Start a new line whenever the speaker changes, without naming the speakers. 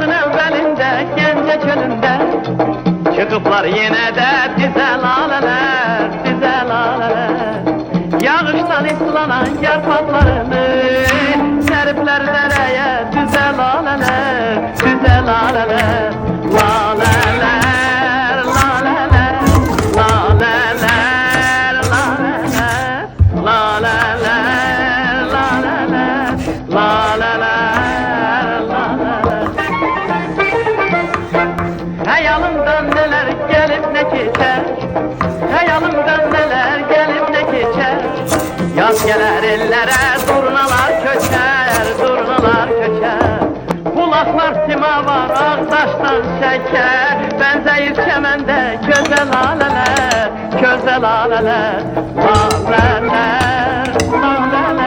yazın evvelinde Gence çölünde çıkıplar yine de bize laleler, bize laleler. Yağıştan ıslanan yarpaklarını seripler dereye düze laleler, düze laleler. Laleler, laleler, laleler, laleler, laleler, laleler, laleler, laleler. Hayalımdan neler gelip ne geçer, hayalımdan neler gelip ne geçer. Yaz gelir ellere durnalar köçer, durnalar köçer. Kulaklar sima var ağdaştan şeker, benzeyir çemende köze laleler, köze laleler, laleler, laleler.